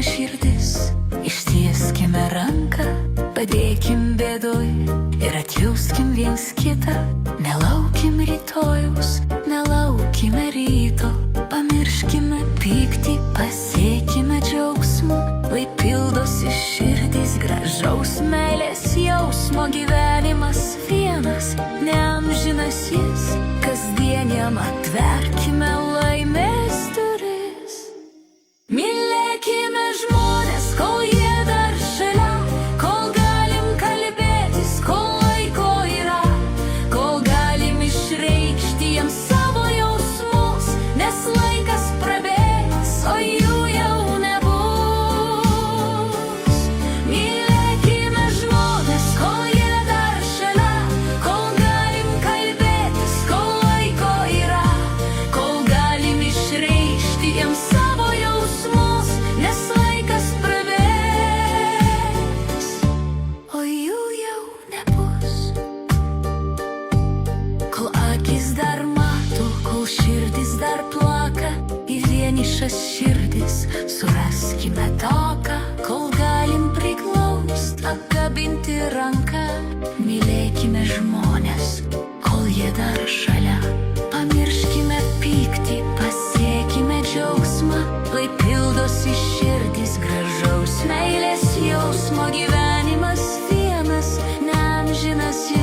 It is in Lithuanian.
širdis, ištieskime ranką, padėkim bėdoj ir atjauskim viens kitą. Nelaukim rytojaus, nelaukime ryto, pamirškime pyktį, pasiekime džiaugsmą, lai pildosi širdys gražaus meilės jausmo. Gyvenimas vienas, neamžinas jis, kasdieniam atverkime laimės duris. Mylėkime žmones, kol jie dar šalia, kol galim kalbėtis, kol laiko yra, kol galim išreikšti jiems savo jausmus, nes laikas prabėgs, o jų jau nebus. Mylėkime žmones, kol jie dar šalia, kol galim kalbėtis, kol laiko yra, kol galim išreikšti jiems savo jausmus, nes laikas prabėgs, o jų jau nebus. Kol akis dar mato, kol širdis dar plaka, į vienišas širdis suraskime taką, kol galim priglaust, apkabinti ranką. Mylėkime žmones, kol jie dar šalia, pamirškime pyktį, pasiekime džiaugsmą, lai pildosi širdis gražaus meilės jausmo. Gyvenimas vienas, neamžinas jis.